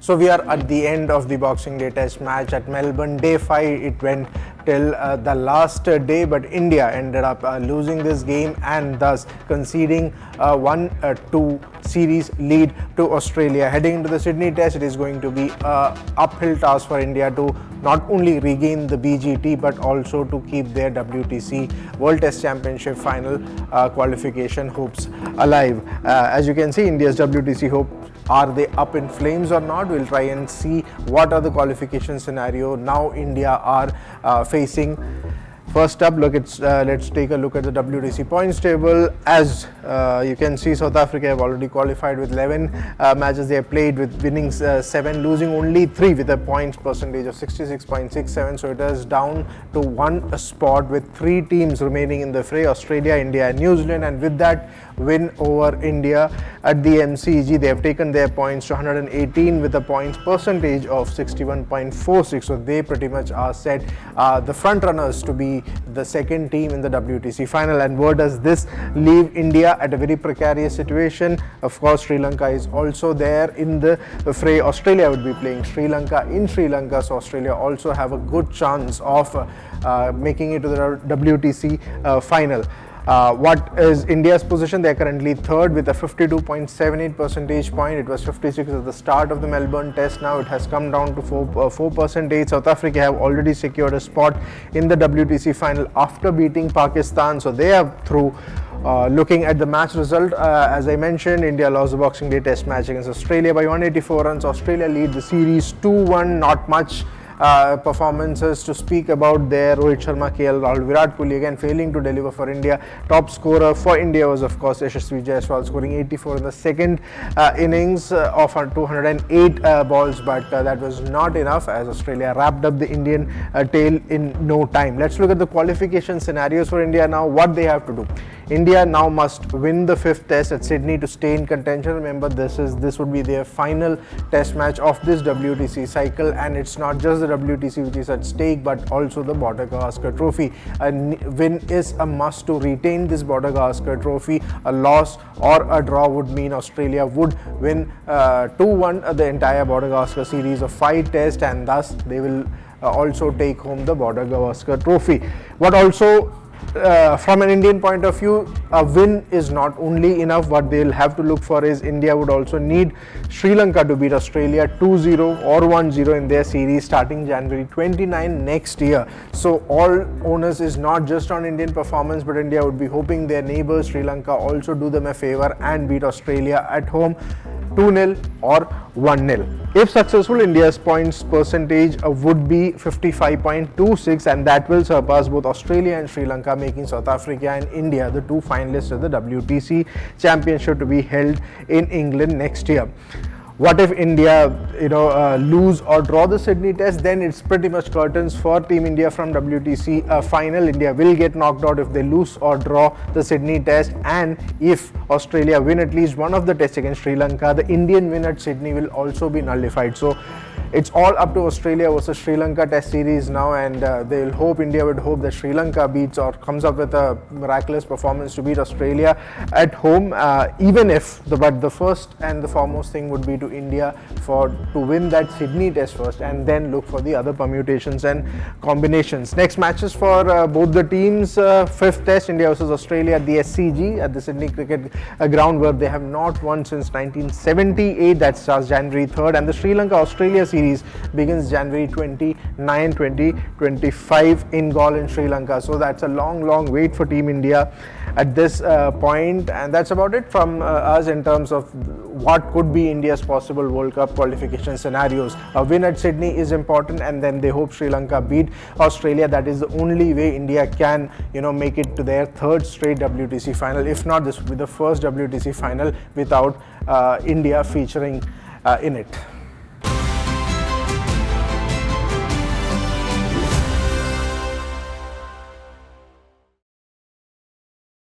So we are at the end of the Boxing Day Test match at Melbourne. Day 5, it went till the last day, but India ended up losing this game and thus conceding a 1-2 series lead to Australia. Heading into the Sydney Test, it is going to be an uphill task for India to not only regain the BGT but also to keep their WTC World Test Championship final qualification hopes alive. As you can see, India's WTC hopes, are they up in flames or not? We'll try and see what are the qualification scenario now India are facing. First up, let's take a look at the WTC points table. As you can see, South Africa have already qualified with 11 matches they have played, with winning 7, losing only 3, with a points percentage of 66.67. So it is down to 1 spot with 3 teams remaining in the fray: Australia, India and New Zealand. And with that win over India at the MCG, they have taken their points to 118 with a points percentage of 61.46. So they pretty much are set the front runners to be the second team in the WTC final. And where does this leave India? At a very precarious situation. Of course, Sri Lanka is also there in the fray. Australia would be playing Sri Lanka in Sri Lanka, so Australia also have a good chance of making it to the WTC final. What is India's position? They are currently third with a 52.78 percentage point. It was 56 at the start of the Melbourne Test. Now it has come down to 4%. South Africa have already secured a spot in the WTC final after beating Pakistan, so they are through. Looking at the match result, as I mentioned, India lost the Boxing Day Test match against Australia by 184 runs. Australia lead the series 2-1. Not much performances to speak about there. Rohit Sharma, KL Rahul, Virat Kohli again failing to deliver for India. Top scorer for India was of course Yashasvi Jaiswal, scoring 84 in the second innings of 208 balls, but that was not enough as Australia wrapped up the Indian tail in no time. Let's look at the qualification scenarios for India now. What they have to do: India now must win the 5th test at Sydney to stay in contention. Remember, this would be their final test match of this WTC cycle, and it's not just the WTC which is at stake but also the Border Gavaskar Trophy. A win is a must to retain this Border Gavaskar Trophy. A loss or a draw would mean Australia would win 2-1 the entire Border Gavaskar series of 5 tests, and thus they will also take home the Border Gavaskar Trophy. What also from an Indian point of view, a win is not only enough. What they'll have to look for is India would also need Sri Lanka to beat Australia 2-0 or 1-0 in their series starting January 29 next year. So all onus is not just on Indian performance, but India would be hoping their neighbours Sri Lanka also do them a favour and beat Australia at home 2-0 or 1-0. If successful, India's points percentage would be 55.26, and that will surpass both Australia and Sri Lanka, making South Africa and India the 2 finalists of the WTC Championship to be held in England next year. What if India, lose or draw the Sydney Test? Then it's pretty much curtains for Team India from WTC final. India will get knocked out if they lose or draw the Sydney Test, and if Australia win at least one of the tests against Sri Lanka, the Indian win at Sydney will also be nullified. So it's all up to Australia versus Sri Lanka Test series now, and India would hope that Sri Lanka beats or comes up with a miraculous performance to beat Australia at home. But the first and the foremost thing would be to India to win that Sydney Test first, and then look for the other permutations and combinations. Next matches for both the teams: 5th Test, India versus Australia at the SCG at the Sydney Cricket Ground, where they have not won since 1978. That starts January 3rd, and the Sri Lanka-Australia series begins January 29, 2025 in Galle in Sri Lanka. So that's a long wait for Team India at this point, and that's about it from us in terms of what could be India's possible World Cup qualification scenarios. A win at Sydney is important, and then they hope Sri Lanka beat Australia. That is the only way India can make it to their 3rd straight WTC final. If not, this will be the first WTC final without India featuring in it.